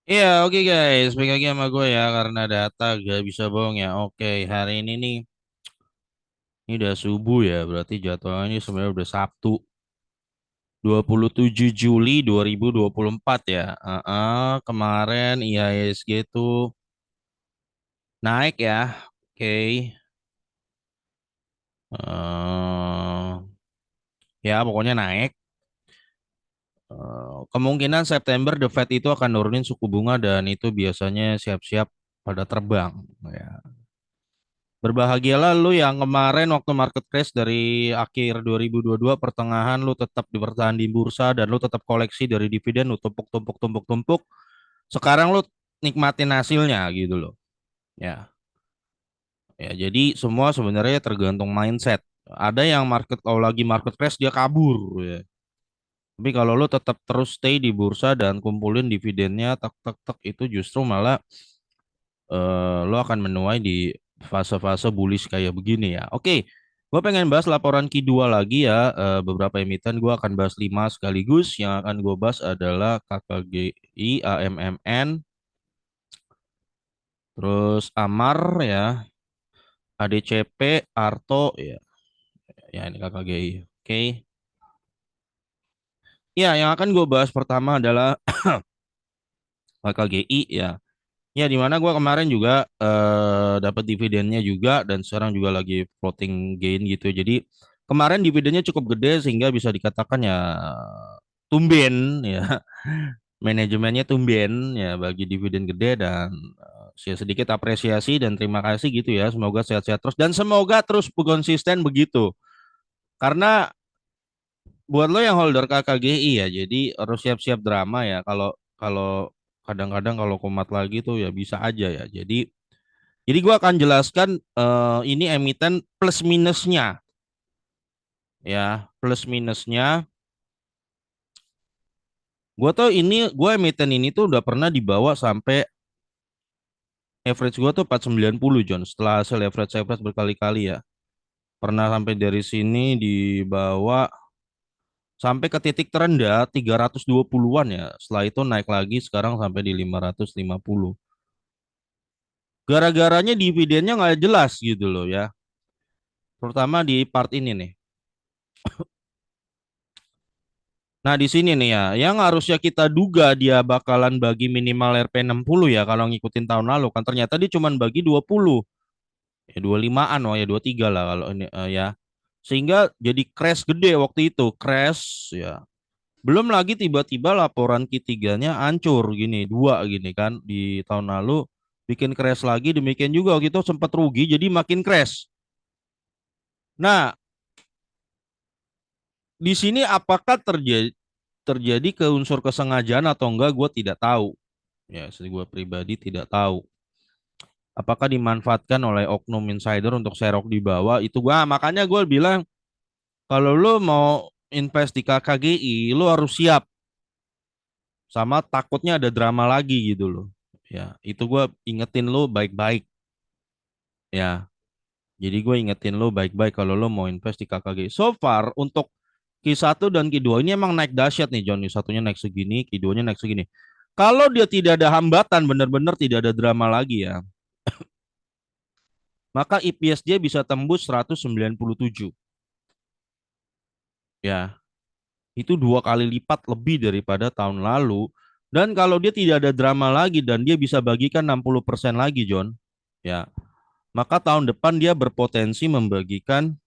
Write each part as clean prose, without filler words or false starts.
Iya, oke guys, balik lagi sama gue ya karena data gak bisa bohong ya. Oke, hari ini nih, ini udah subuh ya, berarti jadwalnya sebenarnya udah Sabtu, 27 Juli 2024 ya. Kemarin IHSG tuh naik ya. Oke. eh Ya, pokoknya naik. Kemungkinan September The Fed itu akan nurunin suku bunga dan itu biasanya siap-siap pada terbang ya. Berbahagialah lu yang kemarin waktu market crash dari akhir 2022 pertengahan lu tetap bertahan di bursa dan lu tetap koleksi dari dividen lu tumpuk. Sekarang lu nikmatin hasilnya gitu loh. Ya. Ya, jadi semua sebenarnya tergantung mindset. Ada yang kalau lagi market crash dia kabur ya. Tapi kalau lu tetap terus stay di bursa dan kumpulin dividennya tek tek tek itu justru malah lo akan menuai di fase-fase bullish kayak begini ya. Oke, gue pengen bahas laporan Q2 lagi ya. Beberapa emiten gue akan bahas 5 sekaligus. Yang akan gue bahas adalah KKGI, AMMN, terus Amar ya, ADCP, Arto ya. Ya ini KKGI. Oke. Ya, yang akan gue bahas pertama adalah KKGI ya. Ya, di mana gua kemarin juga dapat dividennya juga dan sekarang juga lagi floating gain gitu. Jadi kemarin dividennya cukup gede sehingga bisa dikatakan ya tumben ya manajemennya tumben ya bagi dividen gede dan sedikit apresiasi dan terima kasih gitu ya. Semoga sehat-sehat terus dan semoga terus konsisten begitu. Karena buat lo yang holder KKGI ya, jadi harus siap-siap drama ya. Kalau kalau kadang-kadang kalau komat lagi tuh ya bisa aja ya. Jadi gua akan jelaskan ini emiten plus minusnya ya, plus minusnya. Gua emiten ini tuh udah pernah dibawa sampai average gua tuh 490 John. Setelah hasil average berkali-kali ya. Pernah sampai dari sini dibawa sampai ke titik terendah 320-an ya. Setelah itu naik lagi sekarang sampai di 550. Gara-garanya dividennya nggak jelas gitu loh ya. Terutama di part ini nih. Nah, di sini nih ya, yang harusnya kita duga dia bakalan bagi minimal RP60 ya kalau ngikutin tahun lalu kan ternyata dia cuma bagi 20. Ya 25-an oh ya 23 lah kalau ini ya. Sehingga jadi crash gede waktu itu, crash ya. Belum lagi tiba-tiba laporan Q3-nya hancur gini, dua gini kan di tahun lalu bikin crash lagi demikian juga waktu itu sempat rugi jadi makin crash. Nah, di sini apakah terjadi ke unsur kesengajaan atau enggak gue tidak tahu. Ya, gue pribadi tidak tahu. Apakah dimanfaatkan oleh oknum insider untuk serok di bawah itu gua makanya gue bilang kalau lu mau invest di KKGI lu harus siap sama takutnya ada drama lagi gitu loh. Ya, itu gue ingetin lu baik-baik ya. Jadi gue ingetin lu baik-baik kalau lu mau invest di KKGI. So far untuk Q1 dan Q2 ini emang naik dahsyat nih John. Satunya naik segini, Q2-nya naik segini. Kalau dia tidak ada hambatan, benar-benar tidak ada drama lagi ya, maka EPS dia bisa tembus 197. Ya, itu dua kali lipat lebih daripada tahun lalu. Dan kalau dia tidak ada drama lagi dan dia bisa bagikan 60% lagi, John, ya, maka tahun depan dia berpotensi membagikan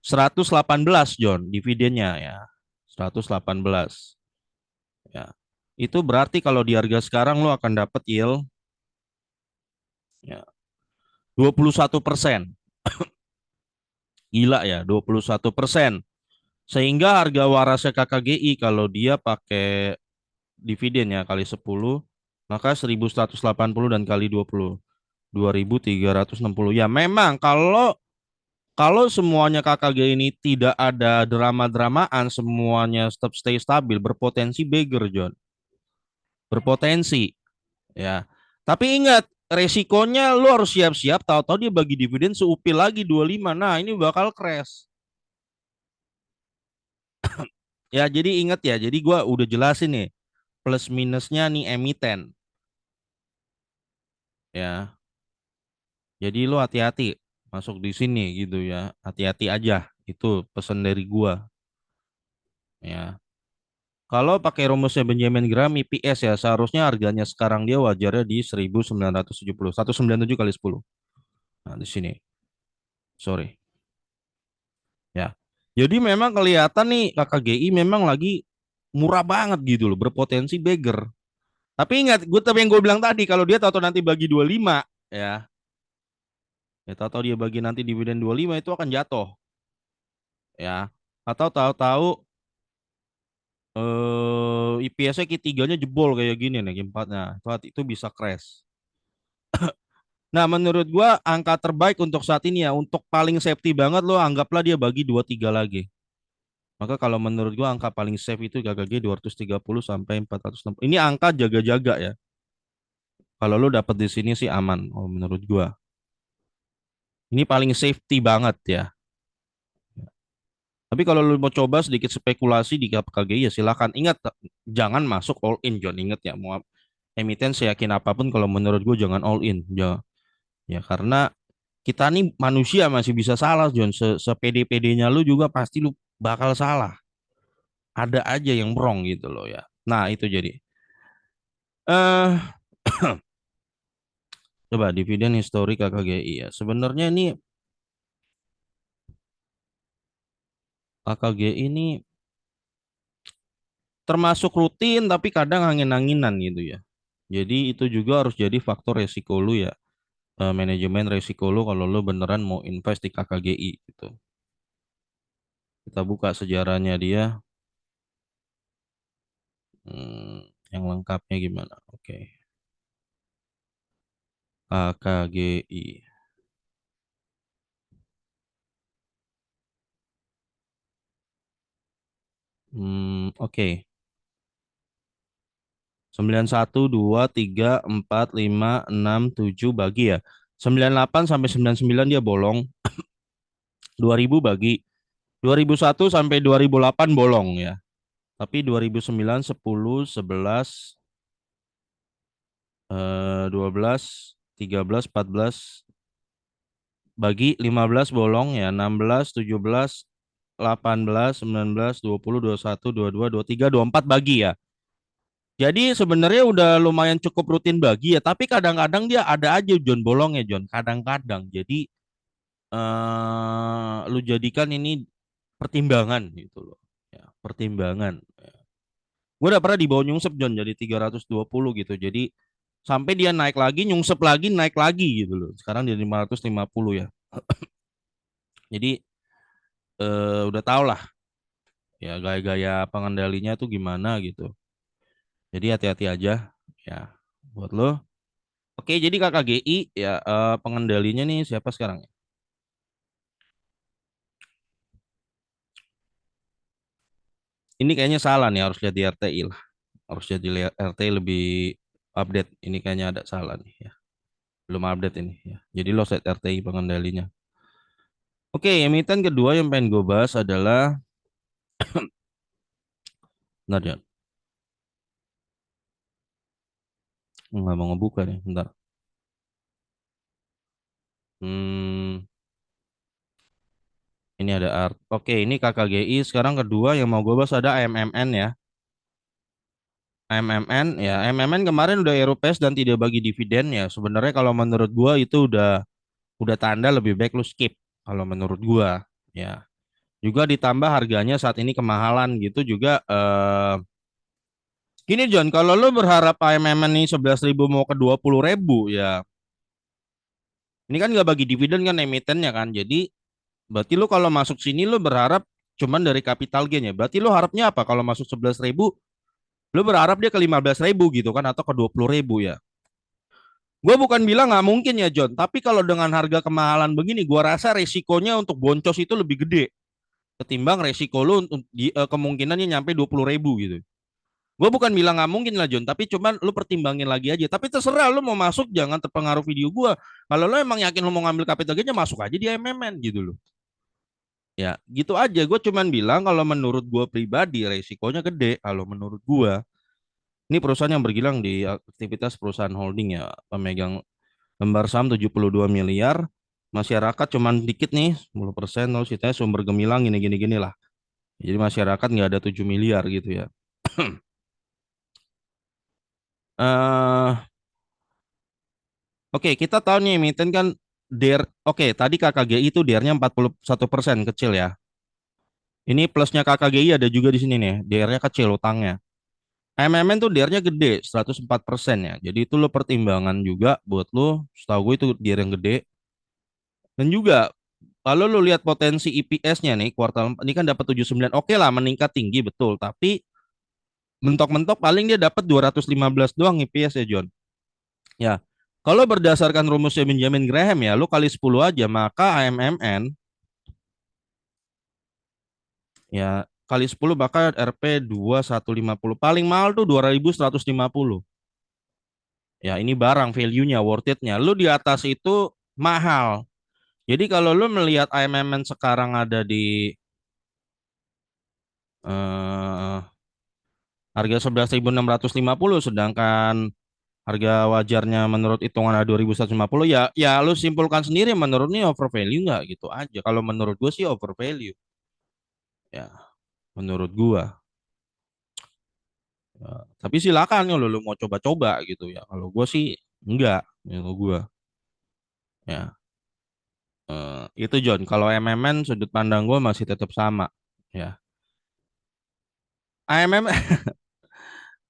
118, John, dividennya ya. 118. Ya. Itu berarti kalau di harga sekarang lo akan dapat yield ya 21%. Gila ya, 21%. Sehingga harga warasnya KKGI kalau dia pakai dividen ya kali 10 maka 1180 dan kali 20 2360 ya memang kalau kalau semuanya KKG ini tidak ada drama-dramaan semuanya tetap stay stabil berpotensi beggar John berpotensi ya tapi ingat resikonya lu harus siap-siap tahu-tahu dia bagi dividen seupil lagi 25 nah ini bakal crash Ya, jadi ingat ya. Jadi gua udah jelasin nih plus minusnya nih emiten ya. Jadi lu hati-hati masuk di sini gitu ya. Hati-hati aja. Itu pesan dari gua ya. Kalau pakai rumusnya Benjamin Graham IPS ya seharusnya harganya sekarang dia wajarnya di 1970 197 kali 10. Nah, di sini. Sorry. Ya. Jadi memang kelihatan nih KKGI memang lagi murah banget gitu loh, berpotensi beggar. Tapi ingat, gue tapi yang gue bilang tadi kalau dia tahu nanti bagi 25 ya, ya tahu-tahu dia bagi nanti dividen 25 itu akan jatuh ya. Atau tahu-tahu IPS-nya Q3-nya jebol kayak gini nih Q4-nya. Itu bisa crash. Nah, menurut gua angka terbaik untuk saat ini ya, untuk paling safety banget lo anggaplah dia bagi 23 lagi. Maka kalau menurut gua angka paling safe itu GKG 230 sampai 460. Ini angka jaga-jaga ya. Kalau lo dapet di sini sih aman, oh menurut gua. Ini paling safety banget ya. Tapi kalau lo mau coba sedikit spekulasi di KKG ya silakan. Ingat, jangan masuk all in John. Ingat ya, mau emiten seyakin apapun kalau menurut gua jangan all in. Ya, ya karena kita nih manusia masih bisa salah John. Sepede-pedenya lu juga pasti lu bakal salah. Ada aja yang wrong gitu loh ya. Nah, itu jadi. Eh Coba dividen historik KKGI ya. Sebenarnya ini KKGI ini termasuk rutin tapi kadang angin-anginan gitu ya. Jadi itu juga harus jadi faktor resiko lu ya. Manajemen resiko lu kalau lu beneran mau invest di KKGI gitu. Kita buka sejarahnya dia. Yang lengkapnya gimana? Oke. KKGI. Oke. 91, 2, 3, 4, 5, 6, 7 bagi ya. 98 sampai 99 dia bolong. 2000 bagi. 2001 sampai 2008 bolong ya. Tapi 2009, 10, 11, 12, 13, 14 bagi. 15 bolong ya. 16, 17, 18, 19, 20, 21, 22, 23, 24 bagi ya. Jadi sebenarnya udah lumayan cukup rutin bagi ya, tapi kadang-kadang dia ada aja John bolong ya John, kadang-kadang. Jadi lu jadikan ini pertimbangan gitu loh. Ya, pertimbangan. Gue udah pernah dibawa nyungsep John jadi 320 gitu. Jadi sampai dia naik lagi, nyungsep lagi, naik lagi gitu loh. Sekarang dia 550 ya. Jadi udah tau lah ya gaya-gaya pengendalinya tuh gimana gitu. Jadi hati-hati aja ya buat lo. Oke, jadi KKGI ya pengendalinya nih siapa sekarang ya? Ini kayaknya salah nih, harus lihat di RTI lah. Harus jadi lihat RTI lebih update. Ini kayaknya ada salah nih ya. Belum update ini ya. Jadi lo set RTI pengendalinya. Oke, emiten kedua yang pengen gue bahas adalah bentar ya. Nggak mau ngebuka nih, bentar. Hmm, ini ada art. Oke, ini KKGI. Sekarang kedua yang mau gue bahas ada AMMN ya. AMMN ya, AMMN kemarin udah Europees dan tidak bagi dividen ya. Sebenarnya kalau menurut gua itu udah tanda lebih baik lu skip kalau menurut gua ya. Juga ditambah harganya saat ini kemahalan gitu juga gini John, kalau lu berharap AMMN ini 11.000 mau ke 20.000 ya. Ini kan nggak bagi dividen kan emitennya kan. Jadi berarti lu kalau masuk sini lu berharap cuman dari capital gain ya. Berarti lu harapnya apa kalau masuk 11.000 lu berharap dia ke 15.000 gitu kan atau ke 20.000 ya. Gue bukan bilang nggak mungkin ya John, tapi kalau dengan harga kemahalan begini, gue rasa resikonya untuk boncos itu lebih gede ketimbang resiko lu untuk kemungkinannya nyampe 20.000 gitu. Gue bukan bilang nggak mungkin lah John, tapi cuman lu pertimbangin lagi aja. Tapi terserah lu mau masuk, jangan terpengaruh video gue. Kalau lu emang yakin lu mau ngambil capital gainnya masuk aja di MMN gitu loh. Ya, gitu aja. Gue cuman bilang kalau menurut gue pribadi resikonya gede. Kalau menurut gue, ini perusahaan yang bergilang di aktivitas perusahaan holding ya, pemegang lembar saham 72 miliar, masyarakat cuman dikit nih, 10%, terus sisanya sumber gemilang gini-gini gini lah. Jadi masyarakat nggak ada 7 miliar gitu ya. eh Oke, kita tahu nih emiten kan oke, tadi KKGI itu DR-nya 41% kecil ya. Ini plusnya KKGI ada juga di sini nih, DR-nya kecil utangnya. MMN tuh DR-nya gede, 104% ya. Jadi itu lo pertimbangan juga buat lo, setahu gue itu DR yang gede. Dan juga kalau lo lihat potensi EPS-nya nih kuartal ini kan dapat 79. Oke lah meningkat tinggi betul, tapi mentok-mentok paling dia dapat 215 doang EPS ya John. Ya. Kalau berdasarkan rumusnya Benjamin Graham ya, lo kali 10 aja, maka AMMN ya kali 10 maka RP 2150 paling mahal tuh 2150. Ya ini barang value-nya worth it-nya. Lu di atas itu mahal. Jadi kalau lu melihat AMMN sekarang ada di eh, harga 11.650 sedangkan harga wajarnya menurut hitungan ada 2.150 ya ya lu simpulkan sendiri menurut ini over value nggak gitu aja. Kalau menurut gue sih over value ya menurut gua. Ya, tapi silakan kalau lu mau coba-coba gitu ya. Kalau gue sih enggak, kalau gue ya itu John. Kalau MMN sudut pandang gue masih tetap sama. Ya, AMM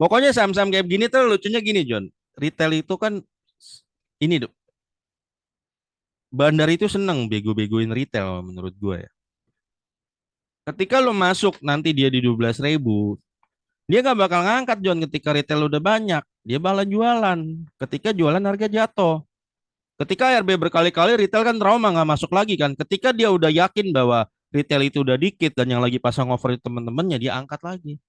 pokoknya saham-saham kayak gini tuh lucunya gini John. Retail itu kan ini bandar itu seneng bego-begoin retail menurut gue ya. Ketika lu masuk nanti dia di 12.000, dia nggak bakal ngangkat John ketika retail udah banyak. Dia bakal jualan. Ketika jualan harga jatuh. Ketika RB berkali-kali retail kan trauma nggak masuk lagi kan. Ketika dia udah yakin bahwa retail itu udah dikit dan yang lagi pasang offer itu temen-temennya dia angkat lagi.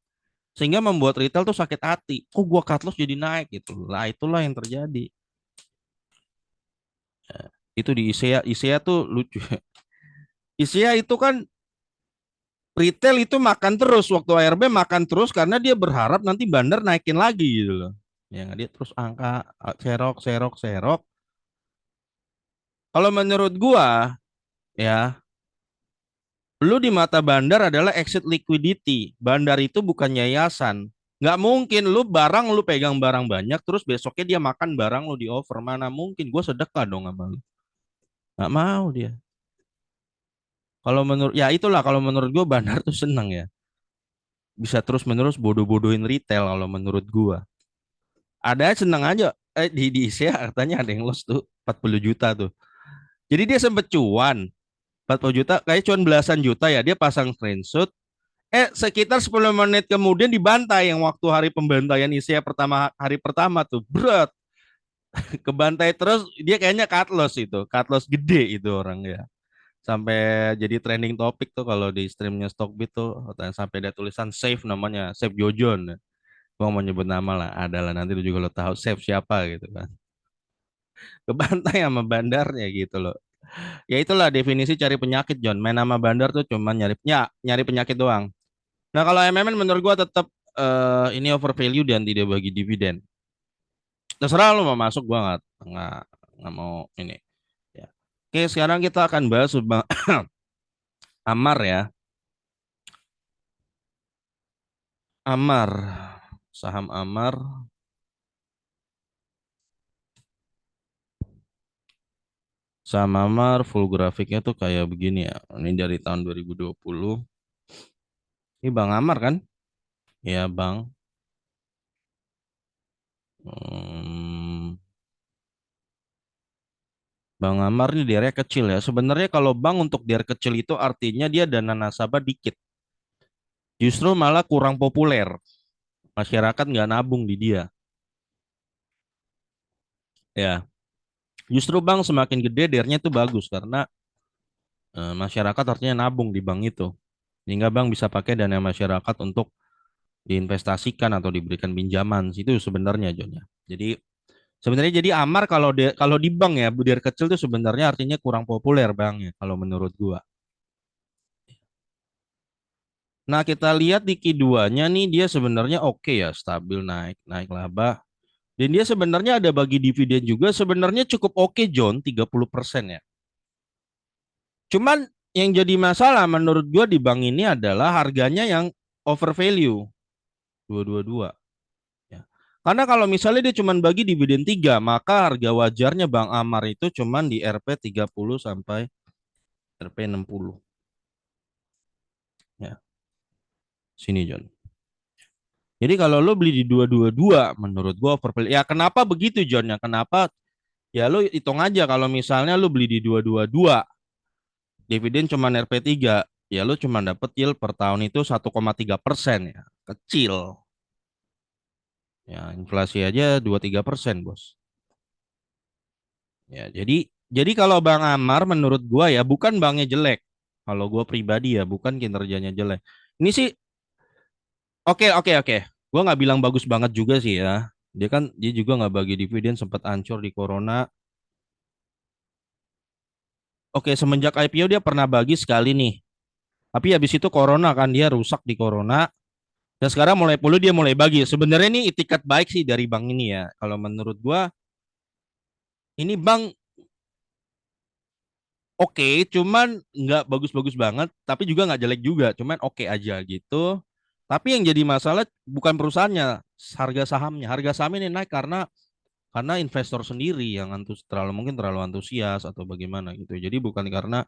Sehingga membuat retail tuh sakit hati. Kok gua cut loss jadi naik gitu. Lah itulah yang terjadi. Itu di ISEA. ISEA tuh lucu. ISEA itu kan retail itu makan terus. Waktu ARB makan terus karena dia berharap nanti bandar naikin lagi gitu loh. Ya dia terus angka serok, serok, serok. Kalau menurut gua ya lu di mata bandar adalah exit liquidity. Bandar itu bukan yayasan. Nggak mungkin lu barang lu pegang barang banyak terus besoknya dia makan barang lu di over. Mana mungkin? Gue sedekah dong sama lu. Nggak mau dia. Kalau menurut ya itulah kalau menurut gue bandar tuh seneng ya. Bisa terus menerus bodoh-bodohin retail kalau menurut gue. Ada seneng aja. Di ISEA katanya ada yang loss tuh 40 juta tuh. Jadi dia sempet cuan 40 juta kayak cuan belasan juta ya. Dia pasang screenshot. Sekitar 10 menit kemudian dibantai yang waktu hari pembantaian ISEA pertama hari pertama tuh. Berat. Kebantai terus dia kayaknya cut loss itu. Cut loss gede itu orang ya. Sampai jadi trending topik tuh kalau di streamnya Stockbit tuh sampai ada tulisan save namanya save Jojon. Gua mau nyebut nama lah adalah nanti lu juga lo tahu save siapa gitu kan. Kebantai sama bandarnya gitu loh. Ya itulah definisi cari penyakit John. Main sama bandar tuh cuma nyari penyakit doang. Nah kalau MMN menurut gua tetap ini over value dan tidak bagi dividen. Terserah lu mau masuk gua nggak nggak mau ini. Ya. Oke sekarang kita akan bahas Amar ya. Amar saham Amar. Saham Amar full grafiknya tuh kayak begini ya. Ini dari tahun 2020. Ini Bang Amar kan? Ya Bang. Hmm, Bang Amar ini dia kecil ya. Sebenarnya kalau bank untuk dia kecil itu artinya dia dana nasabah dikit. Justru malah kurang populer. Masyarakat nggak nabung di dia. Ya, justru bank semakin gede DR-nya itu bagus karena masyarakat artinya nabung di bank itu. Sehingga bank bisa pakai dana masyarakat untuk diinvestasikan atau diberikan pinjaman. Itu sebenarnya John ya. Sebenarnya jadi Amar kalau di bank ya, DR kecil itu sebenarnya artinya kurang populer banknya kalau menurut gua. Nah, kita lihat di Q2-nya nih dia sebenarnya oke ya, stabil naik, naik laba. Dan dia sebenarnya ada bagi dividen juga sebenarnya cukup oke John, 30% ya. Cuman yang jadi masalah menurut gua di bank ini adalah harganya yang over value 222 ya. Karena kalau misalnya dia cuman bagi dividen 3, maka harga wajarnya Bank Amar itu cuman di RP 30 sampai RP 60 ya. Sini John. Jadi kalau lo beli di 222 menurut gua overvalue. Ya kenapa begitu John ya? Kenapa? Ya lo hitung aja kalau misalnya lo beli di 222 dividen cuma RP3, ya lu cuma dapet yield per tahun itu 1,3% ya. Kecil. Ya, inflasi aja 2-3%, Bos. Ya, jadi kalau Bang Amar menurut gua ya bukan banknya jelek. Kalau gua pribadi ya bukan kinerjanya jelek. Ini sih oke oke oke. Gua nggak bilang bagus banget juga sih ya. Dia juga nggak bagi dividen sempat hancur di Corona. Oke, semenjak IPO dia pernah bagi sekali nih. Tapi habis itu Corona kan dia rusak di Corona. Dan sekarang mulai pulih dia mulai bagi. Sebenarnya ini itikat baik sih dari bank ini ya. Kalau menurut gua ini bank oke, cuman nggak bagus-bagus banget, tapi juga nggak jelek juga, cuman oke aja gitu. Tapi yang jadi masalah bukan perusahaannya, harga sahamnya. Harga saham ini naik karena investor sendiri yang mungkin terlalu antusias atau bagaimana gitu. Jadi bukan karena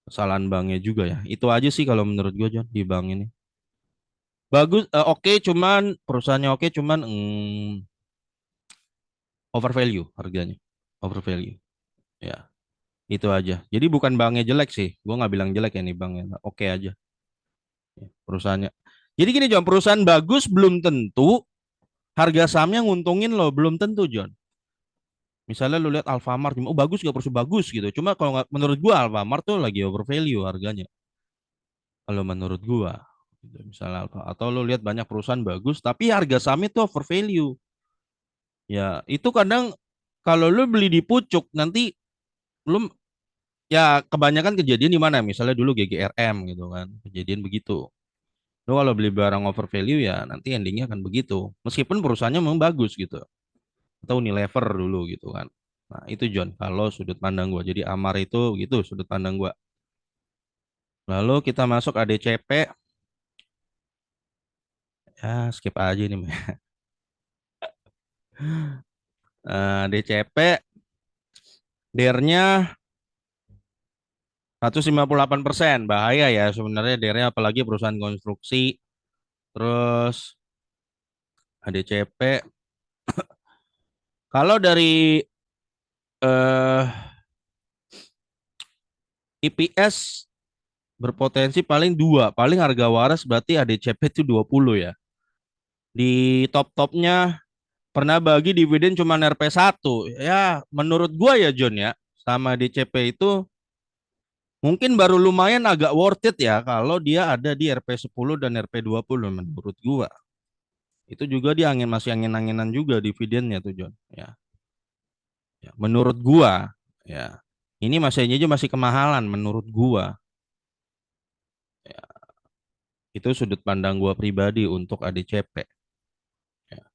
kesalahan banknya juga ya. Itu aja sih kalau menurut gua John di bank ini. Bagus, oke, cuman perusahaannya oke, cuman over value harganya, over value. Ya, itu aja. Jadi bukan banknya jelek sih. Gua nggak bilang jelek ya nih banknya. Oke aja ya, perusahaannya. Jadi gini John, perusahaan bagus belum tentu harga sahamnya nguntungin lo, belum tentu John. Misalnya lu lihat Alfamart, oh bagus gak perusahaan bagus gitu. Cuma kalau nggak, menurut gua Alfamart tuh lagi over value harganya. Kalau menurut gua, gitu. Misalnya atau lu lihat banyak perusahaan bagus, tapi harga sahamnya tuh over value. Ya, itu kadang kalau lu beli di pucuk nanti lu ya kebanyakan kejadian di mana? Misalnya dulu GGRM gitu kan, kejadian begitu. Lo kalau beli barang over value ya nanti endingnya akan begitu. Meskipun perusahaannya memang bagus gitu. Atau Unilever dulu gitu kan. Nah itu John, kalau sudut pandang gua. Jadi Amar itu gitu sudut pandang gua. Lalu kita masuk ADCP. Ya skip aja ini. ADCP, DER-nya 158%. Bahaya ya sebenarnya DER-nya apalagi perusahaan konstruksi. Terus ADCP. Kalau dari eh, IPS berpotensi paling dua, paling harga waras berarti ADCP itu 20 ya. Di top-topnya pernah bagi dividen cuma RP1. Ya, menurut gua ya John ya, sama DCP itu mungkin baru lumayan agak worth it ya kalau dia ada di RP10 dan RP20 menurut gua. Itu juga dia masih angin-anginan juga dividennya tuh John. Ya, ya menurut gua ya. Ini masih aja masih kemahalan menurut gua. Ya, itu sudut pandang gua pribadi untuk ADCP. Ya.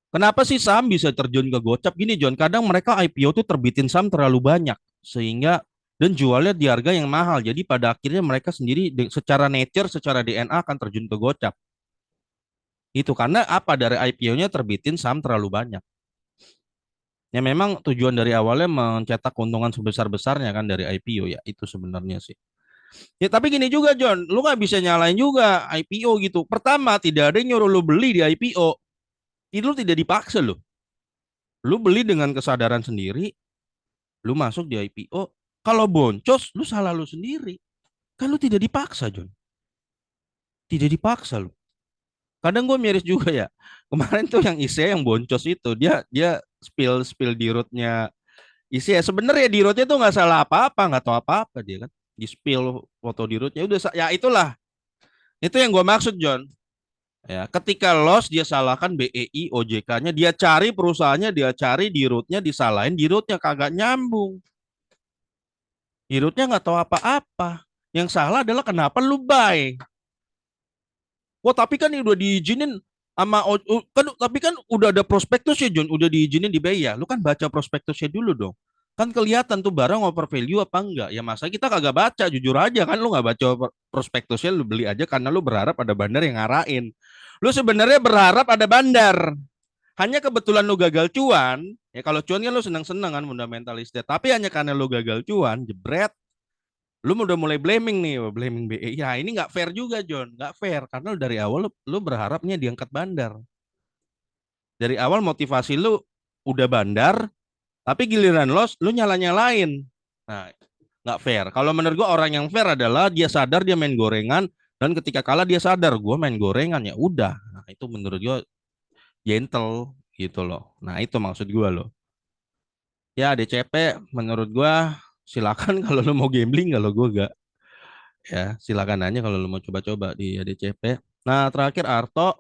Kenapa sih saham bisa terjun ke gocap gini John? Kadang mereka IPO tuh terbitin saham terlalu banyak sehingga dan jualnya di harga yang mahal. Jadi pada akhirnya mereka sendiri secara nature, secara DNA akan terjun ke gocap. Itu karena apa dari IPO-nya terbitin saham terlalu banyak. Ya memang tujuan dari awalnya mencetak keuntungan sebesar-besarnya kan dari IPO ya itu sebenarnya sih. Ya tapi gini juga John, lu nggak bisa nyalain juga IPO gitu. Pertama tidak ada yang nyuruh lu beli di IPO. Itu lu tidak dipaksa lu. Lu beli dengan kesadaran sendiri, lu masuk di IPO. Kalau boncos, lu salah lu sendiri. Kan lu tidak dipaksa, John. Tidak dipaksa lu. Kadang gue miris juga ya. Kemarin tuh yang ISE yang boncos itu, dia dia spill spill di rootnya ISE. Sebenarnya di rootnya tuh nggak salah apa-apa, nggak tahu apa-apa dia kan. Di spill foto di rootnya udah ya itulah. Itu yang gue maksud, John. Ya, ketika loss dia salahkan BEI, OJK-nya, dia cari perusahaannya, dia cari di rootnya, disalahin di rootnya kagak nyambung. Di rootnya nggak tahu apa-apa. Yang salah adalah kenapa lu buy. Wah, tapi kan ini udah diizinin sama kan, tapi kan udah ada prospektus ya John, udah diizinin di BI ya. Lu kan baca prospektusnya dulu dong. Kan kelihatan tuh barang over value apa enggak. Ya masa kita kagak baca, jujur aja kan lu nggak baca prospektusnya, lu beli aja karena lu berharap ada bandar yang ngarahin. Lu sebenarnya berharap ada bandar. Hanya kebetulan lu gagal cuan, ya kalau cuan kan lu senang-senang kan fundamentalisnya. Tapi hanya karena lu gagal cuan, jebret, lu udah mulai blaming nih, blaming BI. Ya ini nggak fair juga John, nggak fair karena lu dari awal lu berharapnya diangkat bandar. Dari awal motivasi lu udah bandar, tapi giliran los lu nyala-nyalain. Nah, nggak fair. Kalau menurut gua orang yang fair adalah dia sadar dia main gorengan dan ketika kalah dia sadar gua main gorengan ya udah. Nah, itu menurut gua gentle gitu loh. Nah, itu maksud gua loh. Ya DCP menurut gua silakan kalau lu mau gambling, kalau gua gak. Ya silakan aja kalau lu mau coba-coba di ADCP. Nah terakhir Arto,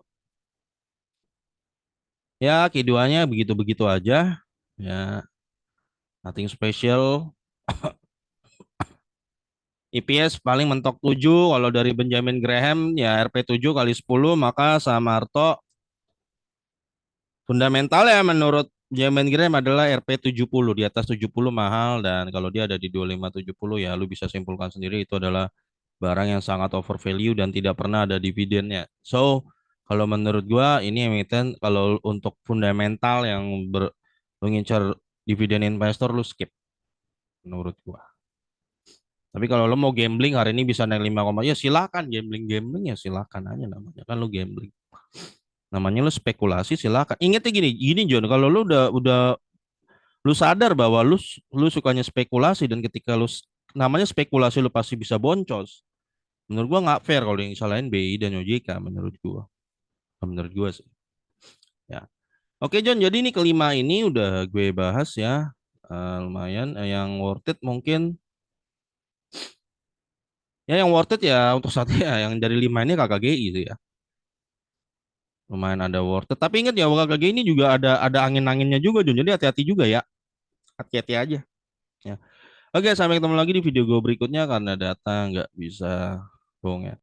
ya keduanya begitu-begitu aja, ya nothing special. EPS paling mentok 7 kalau dari Benjamin Graham ya RP 7 kali 10, maka sama Arto fundamental ya menurut Benjamin Graham adalah RP 70, di atas 70 mahal, dan kalau dia ada di 2570 ya lu bisa simpulkan sendiri itu adalah barang yang sangat over value dan tidak pernah ada dividennya. So, kalau menurut gua ini emiten kalau untuk fundamental yang lu ngincar dividen investor lu skip menurut gua. Tapi kalau lo mau gambling hari ini bisa naik 5, ya silakan gambling ya silakan aja, namanya kan lu gambling. Namanya lu spekulasi silakan. Ingatnya gini, gini John, kalau lu udah lu sadar bahwa lu sukanya spekulasi dan ketika namanya spekulasi lu pasti bisa boncos. Menurut gua nggak fair kalau yang salahin BI dan OJK menurut gua. Menurut gua sih. Ya. Oke John, jadi ini kelima ini udah gue bahas ya. Lumayan. Yang worth it mungkin. Ya yang worth it ya untuk saat ya yang dari 5 ini KKGI sih ya. Lumayan ada worth it. Tapi ingat ya KKGI ini juga ada angin-anginnya juga John. Jadi hati-hati juga ya. Hati-hati aja. Ya. Oke, sampai ketemu lagi di video gue berikutnya karena data nggak bisa bohong ya.